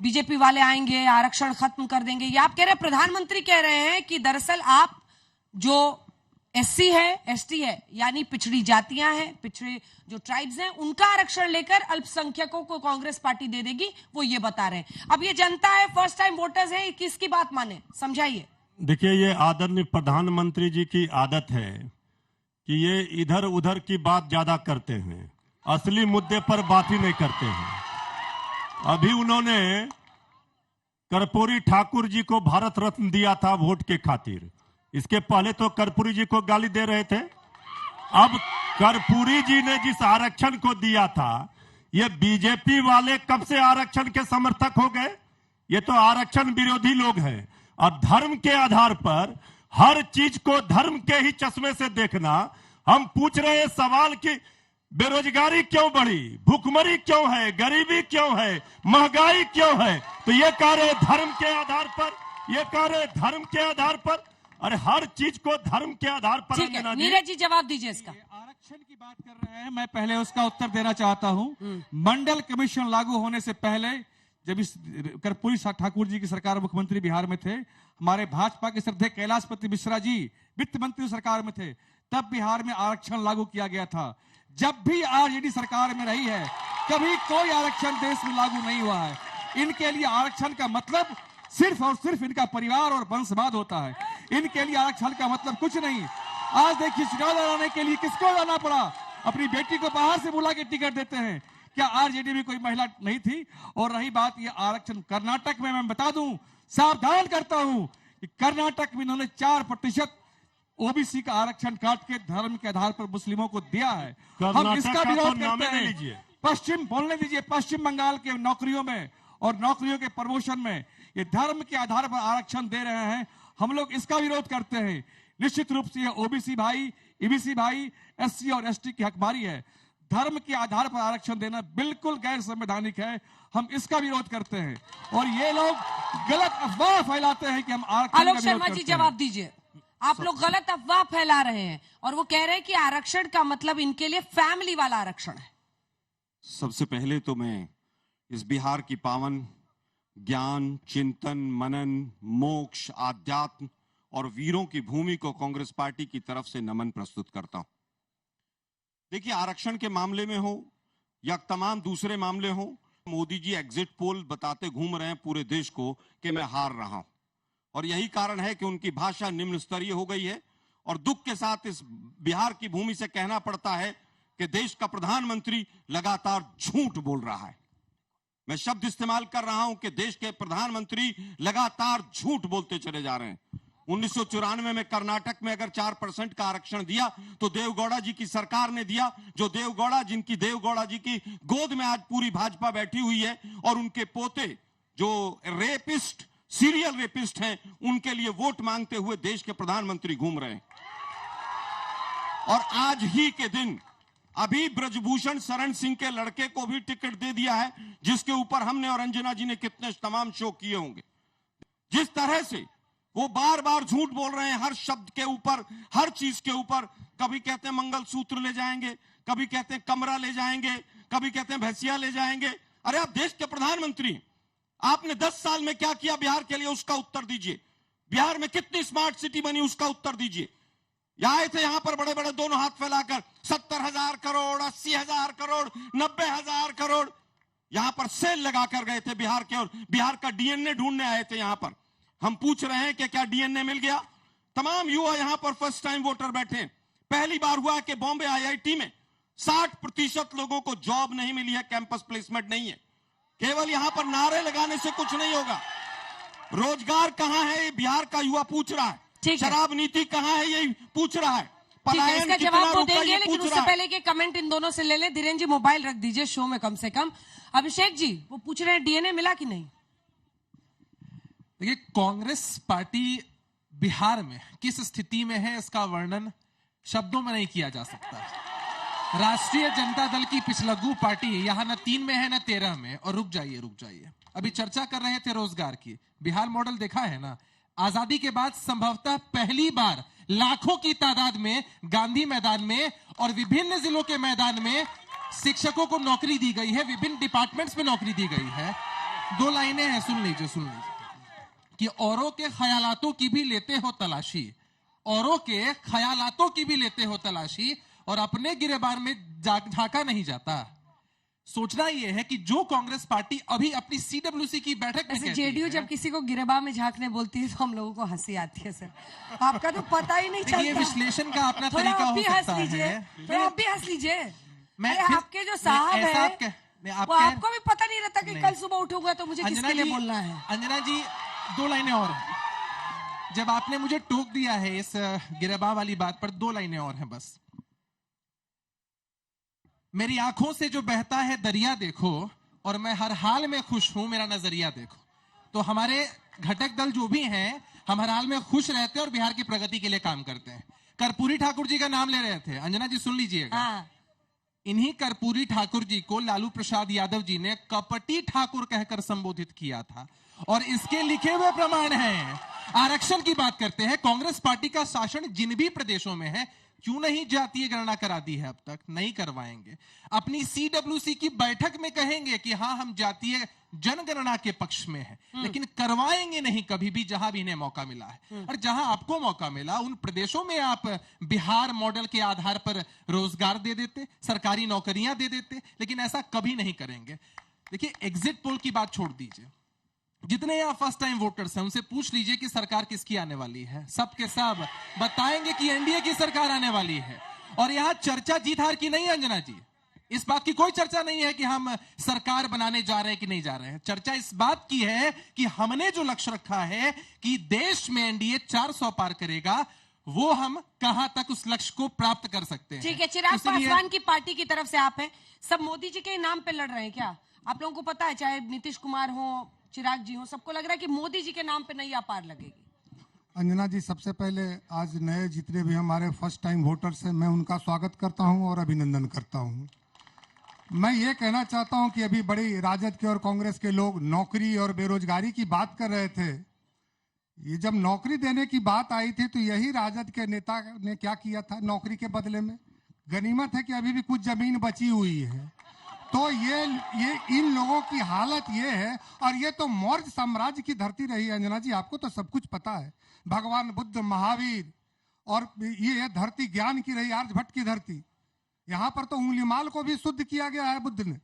BJP वाले आएंगे, आरक्षण खत्म कर देंगे। ये आप कह रहे हैं, प्रधानमंत्री कह रहे हैं कि दरअसल आप जो एससी है, एसटी है, यानी पिछड़ी जातियां हैं, पिछड़े जो ट्राइब्स हैं, उनका आरक्षण लेकर अल्पसंख्यकों को कांग्रेस पार्टी दे देगी, वो ये बता रहे हैं। अब ये जनता है, फर्स्ट टाइम वोटर्स है, किसकी बात माने, समझाइए। देखिए, ये आदरणीय प्रधानमंत्री जी की आदत है कि ये इधर उधर की बात ज्यादा करते हैं, असली मुद्दे पर बात ही नहीं करते हैं। अभी उन्होंने कर्पूरी ठाकुर जी को भारत रत्न दिया था वोट के खातिर, इसके पहले तो कर्पूरी जी को गाली दे रहे थे। अब कर्पूरी जी ने जिस आरक्षण को दिया था, ये बीजेपी वाले कब से आरक्षण के समर्थक हो गए? ये तो आरक्षण विरोधी लोग हैं। और धर्म के आधार पर हर चीज को धर्म के ही चश्मे से देखना। हम पूछ रहे हैं सवाल कि बेरोजगारी क्यों बढ़ी, भूखमरी क्यों है, गरीबी क्यों है, महंगाई क्यों है? तो ये कह रहे धर्म के आधार पर, ये कह रहे धर्म के आधार पर। अरे हर चीज को धर्म के आधार पर। नीरज जी जवाब दीजिए इसका। आरक्षण की बात कर रहे हैं, मैं पहले उसका उत्तर देना चाहता हूं। मंडल कमीशन लागू होने से पहले, जब इस कर्पूरी ठाकुर जी की सरकार मुख्यमंत्री बिहार में थे, हमारे भाजपा के श्रद्धेय कैलाशपति मिश्रा जी वित्त मंत्री सरकार में थे, तब बिहार में आरक्षण लागू किया गया था। जब भी आरजेडी सरकार में रही है, कभी कोई आरक्षण देश में लागू नहीं हुआ है। इनके लिए आरक्षण का मतलब सिर्फ और सिर्फ इनका परिवार और वंशवाद होता है। इनके लिए आरक्षण का मतलब कुछ नहीं। आज देखिए, चुनाव लड़ाने के लिए किसको लाना पड़ा? अपनी बेटी को बाहर से बुला के टिकट देते हैं। क्या आरजेडी में कोई महिला नहीं थी? और रही बात ये आरक्षण, कर्नाटक में मैं बता दूं, सावधान करता हूं कि कर्नाटक में इन्होंने 4% ओबीसी का आरक्षण काट के धर्म के आधार पर मुस्लिमों को दिया है। हम इसका विरोध करते हैं। पश्चिम बोलने दीजिए, पश्चिम बंगाल के नौकरियों में और नौकरियों के प्रमोशन में ये धर्म के आधार पर आरक्षण दे रहे हैं। हम लोग इसका विरोध करते हैं। निश्चित रूप से ओबीसी भाई, ईबीसी भाई, एससी और एसटी की हकमारी है। धर्म के आधार पर आरक्षण देना बिल्कुल गैर संवैधानिक है। हम इसका विरोध करते हैं और ये लोग गलत अफवाह फैलाते हैं कि हम आरक्षण। आलोक शर्मा जी जवाब दीजिए। आप लोग गलत अफवाह फैला रहे हैं और वो कह रहे हैं कि आरक्षण का मतलब इनके लिए फैमिली वाला आरक्षण है। सबसे पहले तो मैं इस बिहार की पावन ज्ञान, चिंतन, मनन, मोक्ष, आध्यात्म और वीरों की भूमि को कांग्रेस पार्टी की तरफ से नमन प्रस्तुत करता हूं। देखिए, आरक्षण के मामले में हो या तमाम दूसरे मामले हो, मोदी जी एग्जिट पोल बताते घूम रहे हैं पूरे देश को कि मैं हार रहा हूं, और यही कारण है कि उनकी भाषा निम्न स्तरीय हो गई है। और दुख के साथ इस बिहार की भूमि से कहना पड़ता है कि देश का प्रधानमंत्री लगातार झूठ बोल रहा है। मैं शब्द इस्तेमाल कर रहा हूं कि देश के प्रधानमंत्री लगातार झूठ बोलते चले जा रहे हैं। 1994 में कर्नाटक में अगर 4% का आरक्षण दिया तो देवगौड़ा जी की सरकार ने दिया, जो जिनकी देवगौड़ा जी की गोद में आज पूरी भाजपा बैठी हुई है, और उनके पोते जो रेपिस्ट, सीरियल रेपिस्ट हैं, उनके लिए वोट मांगते हुए देश के प्रधानमंत्री घूम रहे हैं। और आज ही के दिन अभी ब्रजभूषण शरण सिंह के लड़के को भी टिकट दे दिया है, जिसके ऊपर हमने और अंजना जी ने कितने तमाम शो किए होंगे। जिस तरह से वो बार बार झूठ बोल रहे हैं, हर शब्द के ऊपर, हर चीज के ऊपर। कभी कहते हैं मंगलसूत्र ले जाएंगे, कभी कहते हैं कमरा ले जाएंगे, कभी कहते हैं भैंसिया ले जाएंगे। अरे आप देश के प्रधानमंत्री, आपने 10 साल में क्या किया बिहार के लिए, उसका उत्तर दीजिए। बिहार में कितनी स्मार्ट सिटी बनी, उसका उत्तर दीजिए। आए थे यहां पर बड़े बड़े दोनों हाथ फैलाकर 70,000 करोड़, 80,000 करोड़, 90,000 करोड़ यहां पर सेल लगाकर गए थे बिहार के, और बिहार का डीएनए ढूंढने आए थे यहां पर। हम पूछ रहे हैं कि क्या डीएनए मिल गया? तमाम युवा यहां पर फर्स्ट टाइम वोटर बैठे। पहली बार हुआ कि बॉम्बे आईआईटी में 60% लोगों को जॉब नहीं मिली है, कैंपस प्लेसमेंट नहीं है। केवल यहां पर नारे लगाने से कुछ नहीं होगा। रोजगार कहां है, बिहार का युवा पूछ रहा है। शराब नीति कहां है, यही पूछ रहा है। पलायन इसका जवाब वो देंगे, लेकिन उससे पहले के कमेंट इन दोनों से ले लें। धीरेन्द्र जी मोबाइल रख दीजिए शो में कम से कम। अभिषेक जी, वो पूछ रहे हैं डीएनए मिला कि नहीं? देखिए, कांग्रेस पार्टी बिहार में किस स्थिति में है, इसका वर्णन शब्दों में नहीं किया जा सकता। राष्ट्रीय जनता दल की पिछलग्गू पार्टी यहां न 3 में है न 13 में। और रुक जाइए, अभी चर्चा कर रहे थे रोजगार की। बिहार मॉडल देखा है ना? आजादी के बाद संभवतः पहली बार लाखों की तादाद में गांधी मैदान में और विभिन्न जिलों के मैदान में शिक्षकों को नौकरी दी गई है, विभिन्न डिपार्टमेंट्स में नौकरी दी गई है। दो लाइनें हैं, सुन लीजिए कि औरों के ख्यालातों की भी लेते हो तलाशी, औरों के ख्यालातों की भी लेते हो तलाशी, और अपने गिरेबान में झांका नहीं जाता। सोचना यह है कि जो कांग्रेस पार्टी अभी अपनी सीडब्ल्यूसी की बैठक में कहती जेडीयू है, जब किसी को गिरेबान में झांकने बोलती है तो हम लोगों को हंसी आती है सर। आपका तो पता ही नहीं देखिए, चलता। विश्लेषण का अपना थोड़ा तरीका आप हो भी हंस सकता लीजिए, है। थोड़ा आप भी हंस लीजिए। मैं अरे फिर- आपके जो साहब ऐसा है आप वो आपको भी पता नहीं रहता कि नहीं। कल सुबह उठूंगा तो मुझे अंजना किसके लिए जी, बोलना है। अंजना जी, दो लाइनें और हैं। जब आपने मुझे टोक दिया है इस गिरेबान वाली बात पर, दो लाइनें और हैं बस। मेरी आंखों से जो बहता है दरिया देखो, और मैं हर हाल में खुश हूं, मेरा नजरिया देखो। तो हमारे घटक दल जो भी हैं, हम हर हाल में खुश रहते हैं और बिहार की प्रगति के लिए काम करते हैं। कर्पूरी ठाकुर जी का नाम ले रहे थे, अंजना जी सुन लीजिएगा। हाँ, इन्हीं कर्पूरी ठाकुर जी को लालू प्रसाद यादव जी ने कपटी ठाकुर कहकर संबोधित किया था, और इसके लिखे हुए प्रमाण हैं। आरक्षण की बात करते हैं, कांग्रेस पार्टी का शासन जिन भी प्रदेशों में है, क्यों नहीं जातीय गणना करा दी है अब तक? नहीं करवाएंगे। अपनी सीडब्ल्यूसी की बैठक में कहेंगे कि हाँ, हम जातीय जनगणना के पक्ष में है, लेकिन करवाएंगे नहीं कभी भी जहां भी इन्हें मौका मिला है। और जहां आपको मौका मिला उन प्रदेशों में आप बिहार मॉडल के आधार पर रोजगार दे देते, सरकारी नौकरियां दे देते, लेकिन ऐसा कभी नहीं करेंगे। देखिए, एग्जिट पोल की बात छोड़ दीजिए, जितने यहां फर्स्ट टाइम वोटर्स हैं उनसे पूछ लीजिए कि सरकार किसकी आने वाली है, सबके सब बताएंगे कि एनडीए की सरकार आने वाली है। और यहां चर्चा जीत हार की नहीं है अंजना जी, इस बात की कोई चर्चा नहीं है कि हम सरकार बनाने जा रहे हैं कि नहीं जा रहे हैं। चर्चा इस बात की है कि हमने जो लक्ष्य रखा है कि देश में एनडीए 400 पार करेगा, वो हम कहां तक उस लक्ष्य को प्राप्त कर सकते हैं। ठीक है। चिराग इसलिए- पासवान की पार्टी की तरफ से आप हैं, सब मोदी जी के नाम पे लड़ रहे हैं क्या? आप लोगों को पता है, चाहे नीतीश कुमार हो, चिराग जी हो, सबको लग रहा है कि मोदी जी के नाम पे नैया पार लगेगी। अंजना जी, सबसे पहले आज नए जितने भी हमारे फर्स्ट टाइम वोटर्स हैं, मैं उनका स्वागत करता हूं और अभिनंदन करता हूं। मैं ये कहना चाहता हूं कि अभी बड़ी राजद के और कांग्रेस के लोग नौकरी और बेरोजगारी की बात कर रहे थे। ये जब नौकरी देने की बात आई थी तो यही राजद के नेता ने क्या किया था नौकरी के बदले में? गनीमत है कि अभी भी कुछ जमीन बची हुई है। तो ये इन लोगों की हालत ये है, और ये तो मौर्य साम्राज्य की धरती रही है अंजना जी, आपको तो सब कुछ पता है। भगवान बुद्ध, महावीर, और ये धरती ज्ञान की रही, आर्यभट्ट की धरती। यहाँ पर तो उंगलीमाल को भी शुद्ध किया गया है बुद्ध ने,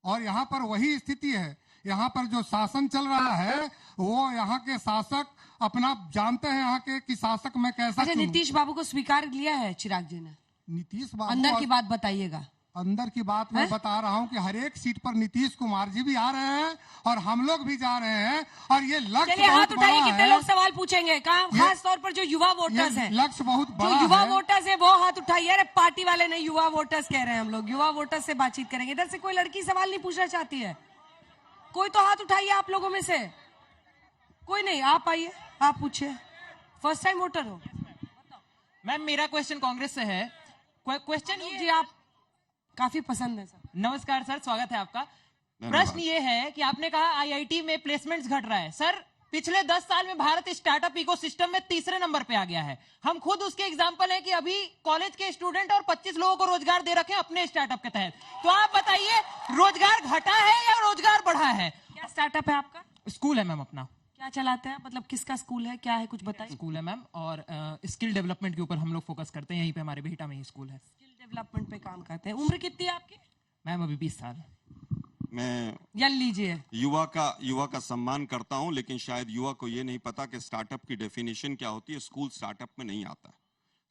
और यहाँ पर वही स्थिति है। यहाँ पर जो शासन चल रहा है वो यहाँ के शासक अपना जानते हैं, यहाँ के कि शासक मैं कैसा अच्छा, चुनूं। नीतीश बाबू को स्वीकार लिया है चिराग जी ने? नीतीश बाबू अंदर की बात बताइएगा। अंदर की बात मैं बता रहा हूं कि हर एक सीट पर नीतीश कुमार जी भी आ रहे हैं और हम लोग भी जा रहे हैं, और ये लक्ष्य चलिए, हाथ बहुत उठाइए, बड़ा कितने है। लोग सवाल पूछेंगे? कहाँ खास तौर पर जो युवा वोटर्स ये हैं, लक्ष्य बहुत जो बड़ा युवा है। वोटर्स है वो हाथ उठाइए। अरे पार्टी वाले नहीं, युवा वोटर्स कह रहे हैं हम लोग। युवा वोटर्स से बातचीत करेंगे। इधर से कोई लड़की सवाल नहीं पूछना चाहती है? कोई तो हाथ उठाइए आप लोगों में से। कोई नहीं, आप आइए, आप पूछिए। फर्स्ट टाइम वोटर हो? मैम, मेरा क्वेश्चन कांग्रेस से है। क्वेश्चन जी, ये, आप काफी पसंद है सर। नमस्कार सर, स्वागत है आपका। धन्यवाद। प्रश्न ये है कि आपने कहा आईआईटी में प्लेसमेंट्स घट रहा है। सर, पिछले 10 साल में भारत स्टार्टअप इकोसिस्टम में तीसरे नंबर पे आ गया है। हम खुद उसके एग्जांपल हैं कि अभी कॉलेज के स्टूडेंट और 25 लोगों को रोजगार दे रखे हैं अपने स्टार्टअप के तहत। तो आप बताइए, रोजगार घटा है या रोजगार बढ़ा है? क्या स्टार्टअप है आपका? स्कूल है मैम अपना। क्या चलाते हैं? मतलब किसका स्कूल है, क्या है, कुछ बताइए। स्कूल है मैम, और स्किल डेवलपमेंट के ऊपर हम लोग फोकस करते हैं। यहीं पे हमारे बिहटा में ही स्कूल है। स्किल डेवलपमेंट पे काम करते हैं। उम्र कितनी है आपकी? मैम अभी 20 साल। मैं जल लीजिए। युवा का सम्मान करता हूं, लेकिन शायद युवा को यह नहीं पता कि स्टार्टअप की डेफिनेशन क्या होती है। स्कूल स्टार्टअप में नहीं आता।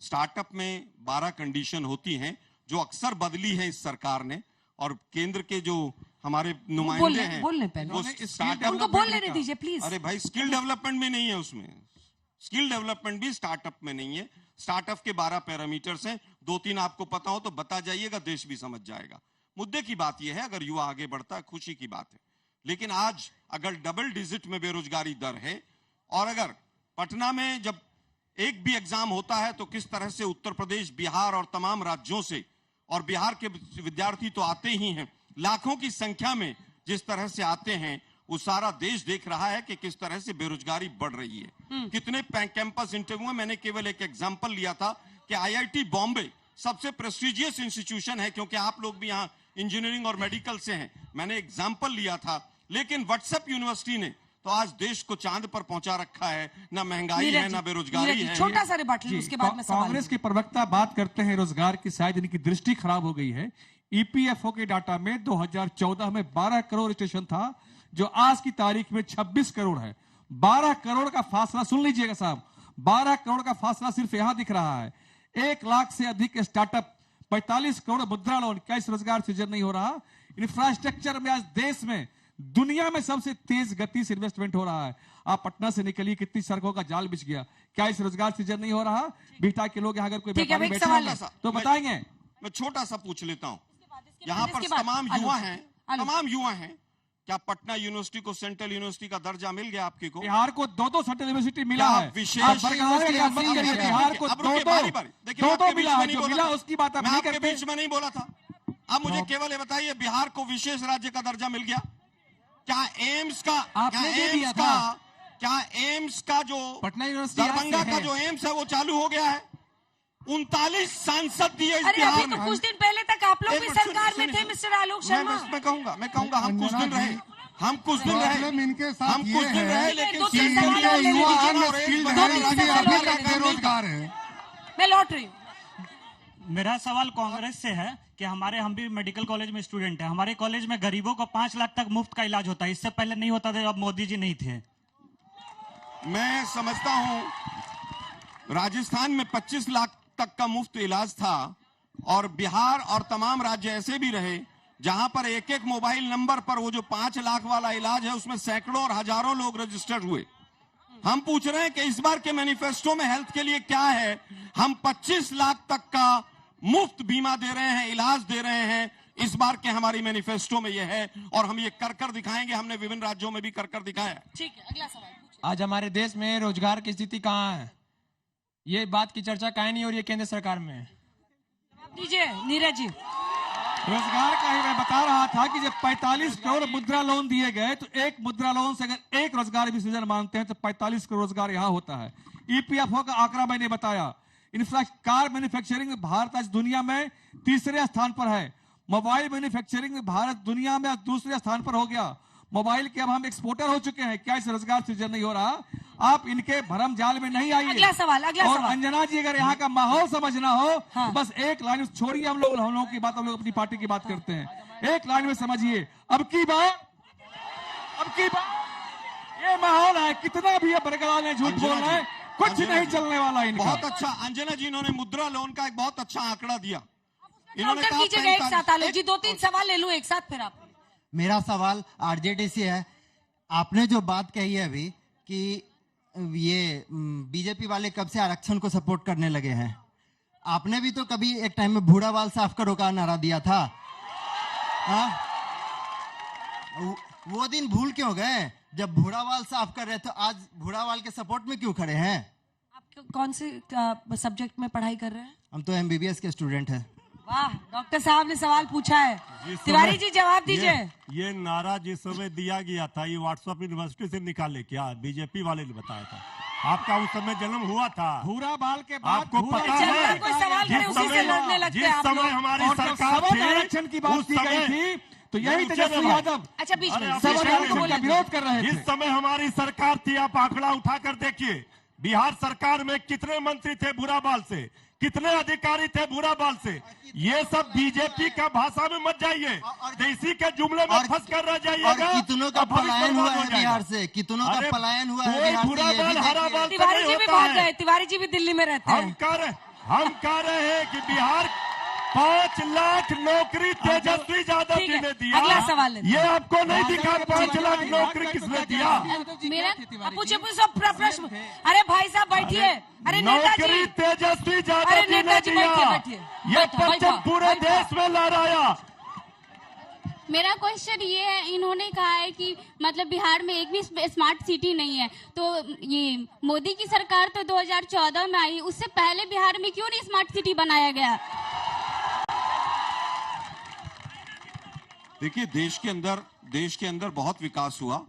स्टार्टअप में 12 कंडीशन होती हैं जो अक्सर बदली है इस सरकार ने, और केंद्र के जो हमारे नुमाइंदे हैं बोलने पहले वो स्टार्टअप उनको बोल लेने दीजिए प्लीज। अरे भाई, स्किल डेवलपमेंट में नहीं है उसमें। स्किल डेवलपमेंट भी स्टार्टअप में नहीं है। स्टार्टअप के 12 पैरामीटर्स हैं। 2-3 आपको पता हो तो बता जाइएगा, देश भी समझ जाएगा। मुद्दे की बात यह है, अगर युवा आगे बढ़ता है खुशी की बात है, लेकिन आज अगर डबल डिजिट में बेरोजगारी दर है, और अगर पटना में जब एक भी एग्जाम होता है तो किस तरह से उत्तर प्रदेश, बिहार और तमाम राज्यों से, और बिहार के विद्यार्थी तो आते ही हैं, लाखों की संख्या में जिस तरह से आते हैं, वो सारा देश देख रहा है कि किस तरह से बेरोजगारी बढ़ रही है। कितने कैंपस इंटरव्यू में मैंने केवल एक एग्जांपल लिया था कि आईआईटी बॉम्बे सबसे प्रेस्टिजियस इंस्टीट्यूशन है, क्योंकि आप लोग भी यहाँ इंजीनियरिंग और मेडिकल से हैं। मैंने एग्जांपल लिया था लेकिन व्हाट्सएप यूनिवर्सिटी ने तो आज देश को चांद पर पहुंचा रखा है। ना महंगाई है, ना बेरोजगारी है। छोटा सा रिबटल, उसके बाद में सवाल। कांग्रेस के प्रवक्ता बात करते हैं रोजगार की, शायद इनकी दृष्टि खराब हो गई है। ईपीएफओ के डाटा में 2014 में 12 करोड़ रजिस्ट्रेशन था, जो आज की तारीख में 26 करोड़ है। 12 करोड़ का फासला, सुन लीजिएगा साहब, 12 करोड़ का फासला सिर्फ यहां दिख रहा है। 1 लाख से अधिक स्टार्टअप, 45 करोड़ मुद्रा लोन, क्या इस रोजगार सृजन नहीं हो रहा? इंफ्रास्ट्रक्चर में आज देश में, दुनिया में सबसे तेज गति से इन्वेस्टमेंट हो रहा है। आप पटना से निकलिए, कितनी सड़कों का जाल बिछ गया, क्या इस रोजगार सृजन नहीं हो रहा? बिहार के लोग यहाँ अगर कोई व्यापारी बैठे हैं तो बताएंगे। मैं छोटा सा पूछ लेता हूं, यहाँ पर तमाम युवा हैं, क्या पटना यूनिवर्सिटी को सेंट्रल यूनिवर्सिटी का दर्जा मिल गया आपके को? बिहार को 2 सेंट्रल यूनिवर्सिटी मिला है। विशेष बिहार को 2 मिला है, जो मिला उसकी बात आप नहीं करते। बीच में नहीं बोला था। अब मुझे केवल ये बताइए, बिहार को विशेष राज्य का दर्जा मिल गया? क्या एम्स का जो पटना यूनिवर्सिटी, दरभंगा का जो एम्स है वो चालू हो गया है? 39 सांसद दिए इस अरे बिहार अभी में। तो कुछ दिन पहले तक आप लोग भी सरकार में थे मिस्टर आलोक शर्मा। मैं कहूंगा हम कुछ दिन रहे, हम कुछ दिन रहे, लेकिन बेरोजगार है। मैं लौट रही हूँ। मेरा सवाल कांग्रेस से है कि हम भी मेडिकल कॉलेज में स्टूडेंट हैं। हमारे कॉलेज में गरीबों को 5 लाख तक मुफ्त का इलाज होता है। इससे पहले नहीं होता था जब मोदी जी नहीं थे। मैं समझता हूं राजस्थान में 25 लाख तक का मुफ्त इलाज था, और बिहार और तमाम राज्य ऐसे भी रहे जहां पर एक एक मोबाइल नंबर पर वो जो 5 लाख वाला इलाज है उसमें सैकड़ों और हजारों लोग रजिस्टर्ड हुए। हम पूछ रहे हैं कि इस बार के मैनिफेस्टो में हेल्थ के लिए क्या है? हम 25 लाख तक का मुफ्त बीमा दे रहे हैं, इलाज दे रहे हैं, इस बार के हमारी मैनिफेस्टो में यह है, और हम ये कर दिखाएंगे। हमने विभिन्न राज्यों में भी कर दिखाया। ठीक है, अगला सवाल। आज हमारे देश में रोजगार की स्थिति कहाँ है? ये बात की चर्चा काहे नहीं हो रही है केंद्र सरकार में? दीजिए नीरज जी। रोजगार का ही मैं बता रहा था कि जब 45 करोड़ मुद्रा लोन दिए गए, तो एक मुद्रा लोन से अगर एक रोजगार भी सृजन मानते हैं तो 45 करोड़ रोजगार यहां होता है। ईपीएफओ का आंकड़ा मैंने बताया। कार मैन्युफैक्चरिंग में भारत आज दुनिया में 3रे स्थान पर है। मोबाइल मैन्युफैक्चरिंग में भारत दुनिया में 2रे स्थान पर हो गया। मोबाइल के अब हम एक्सपोर्टर हो चुके हैं। क्या इस रोजगार सृजन नहीं हो रहा? आप इनके भरम जाल में नहीं आइए। अगला सवाल। और अंजना जी, अगर यहाँ का माहौल समझना हो तो बस एक लाइन छोड़िए, हम लोगों की बात, हम लोग अपनी पार्टी की बात करते हैं। एक लाइन में समझिए, अब की बात ये माहौल है, कितना भी ये बरकरार है, झूठ बोल रहे हैं, कुछ नहीं चलने वाला इनका। बहुत अच्छा अंजना जी, इन्होंने मुद्रा लोन का एक बहुत अच्छा आंकड़ा दिया। इन्होंने कहा एक साथ आलोक जी 2-3 सवाल ले लूं एक साथ, फिर आप। मेरा सवाल आरजेडी से है। आपने जो बात कही है अभी कि ये बीजेपी वाले कब से आरक्षण को सपोर्ट करने लगे हैं, आपने भी तो कभी एक टाइम में भूरा बाल साफ करो का नारा दिया था। वो दिन भूल क्यों गए? जब भूरा बाल साफ कर रहे थे, आज भूरा बाल के सपोर्ट में क्यों खड़े हैं? आप कौन से सब्जेक्ट में पढ़ाई कर रहे हैं? हम तो एमबीबीएस के स्टूडेंट हैं। वाह, डॉक्टर साहब ने सवाल पूछा है। तिवारी जी जवाब दीजिए। ये नारा जिस समय दिया गया था, ये व्हाट्सएप यूनिवर्सिटी से निकाले क्या? बीजेपी वाले ने बताया था। आपका उस समय जन्म हुआ था? भूरा बाल के बाद आपको पता है? कोई सवाल करे उसी से लड़ने लगते हैं जिस आप समय लोग। हमारी सरकार थी, आरक्षण की बात की गई थी तो यही तेजस्वी यादव अच्छा बीच में का विरोध कर रहे थे। जिस समय हमारी सरकार थी, आप आंकड़ा उठाकर देखिए, बिहार सरकार में कितने मंत्री थे भूरा बाल से, कितने अधिकारी थे भूरा बाल से। ये सब बीजेपी का भाषा में मत जाइए, इसी के जुमले में फंस कर रह जाइएगा। कितनों का पलायन हुआ है बिहार से, कितनों का पलायन हुआ है बिहार भूरा बाल हरा बाल तिवारी जी भी भाग गए। तिवारी जी भी दिल्ली में रहते हैं। हम कह रहे हैं कि बिहार 5 लाख नौकरी तेजस्वी यादव जी ने दिया। अगला सवाल है। ये आपको नहीं दिखा 5 लाख नौकरी किसने दिया? मेरा पूछे सब प्रश्न। अरे भाई साहब बैठिए। अरे नौकरी तेजस्वी यादव जी ने दिया। ये परचम पूरे देश में लहराया। मेरा क्वेश्चन ये है, इन्होंने कहा है कि मतलब बिहार में एक भी स्मार्ट सिटी नहीं है, तो ये मोदी की सरकार तो 2014 में आई, उससे पहले बिहार में क्यों नहीं स्मार्ट सिटी बनाया गया? देखिए, देश के अंदर बहुत विकास हुआ,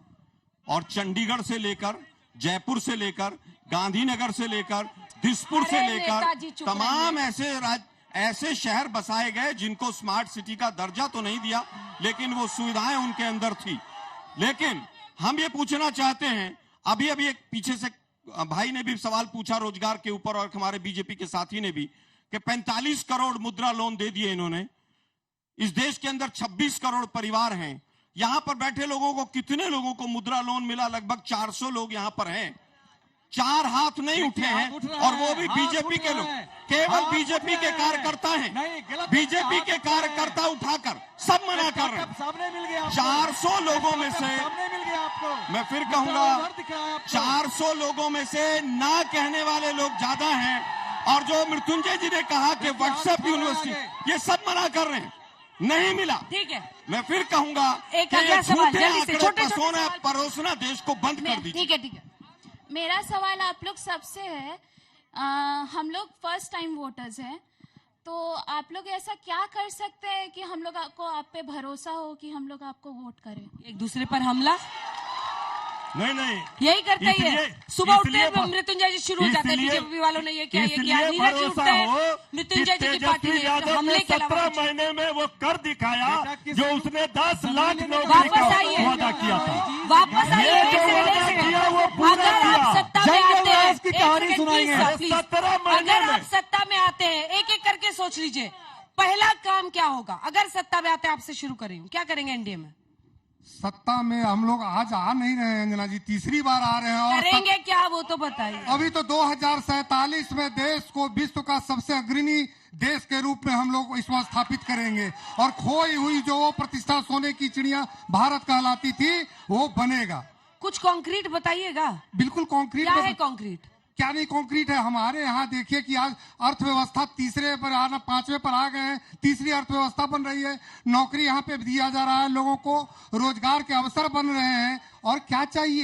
और चंडीगढ़ से लेकर, जयपुर से लेकर, गांधीनगर से लेकर, दिसपुर से लेकर तमाम ऐसे शहर बसाए गए जिनको स्मार्ट सिटी का दर्जा तो नहीं दिया, लेकिन वो सुविधाएं उनके अंदर थी। लेकिन हम ये पूछना चाहते हैं, अभी एक पीछे से भाई ने भी सवाल पूछा रोजगार के ऊपर और हमारे बीजेपी के साथी ने भी, कि 45 करोड़ मुद्रा लोन दे दिए इन्होंने। इस देश के अंदर 26 करोड़ परिवार हैं। यहां पर बैठे लोगों को, कितने लोगों को मुद्रा लोन मिला? लगभग 400 लोग यहां पर हैं। 4 हाथ नहीं उठे हैं, और वो भी बीजेपी के लोग, केवल बीजेपी के कार्यकर्ता हैं। बीजेपी के कार्यकर्ता उठाकर सब मना कर रहे हैं। 400 लोगों में से, मैं फिर कहूंगा, 400 लोगों में से ना कहने वाले लोग ज्यादा हैं, और जो मृत्युंजय जी ने कहा कि व्हाट्सएप यूनिवर्सिटी, ये सब मना कर रहे हैं, नहीं मिला। ठीक है, मैं फिर कहूंगा एक अगला सवाल जल्दी से, छोटे सोना परोसना देश को बंद कर दीजिए। ठीक है। मेरा सवाल आप लोग सबसे है, हम लोग फर्स्ट टाइम वोटर्स हैं, तो आप लोग ऐसा क्या कर सकते हैं कि हम लोग आप पे भरोसा हो कि हम लोग आपको वोट करें? एक दूसरे पर हमला नहीं, यही करते ही है। सुबह उठते हैं मृत्युंजय जी शुरू हो जाते हैं, बीजेपी वालों ने ये किया, नीरज जी उठते हैं, मृत्युंजय जी की पार्टी ने हमले के अलावा 17 महीने में वो कर दिखाया जो उसने 10 लाख नौकरी का वादा किया था। वापस आइए, अगर आप सत्ता में आते हैं, अगर आप सत्ता में आते हैं, एक एक करके सोच लीजिए पहला काम क्या होगा। अगर सत्ता में आते हैं, आपसे शुरू करें, क्या करेंगे एनडीए में? सत्ता में हम लोग आज आ नहीं रहे हैं अंजना जी, तीसरी बार आ रहे हैं। और करेंगे क्या वो तो बताइए। अभी तो 2047 में देश को विश्व का सबसे अग्रणी देश के रूप में हम लोग इसमें स्थापित करेंगे, और खोई हुई जो वो प्रतिष्ठा सोने की चिड़िया भारत कहलाती थी, वो बनेगा। कुछ कॉन्क्रीट बताइएगा। बिल्कुल कॉन्क्रीट क्या है? कॉन्क्रीट क्या नहीं कॉन्क्रीट है? हमारे यहाँ देखिए कि आज अर्थव्यवस्था तीसरे पर आना, 5वें पर आ गए हैं, तीसरी अर्थव्यवस्था बन रही है, नौकरी यहाँ पे दिया जा रहा है, लोगों को रोजगार के अवसर बन रहे हैं, और क्या चाहिए?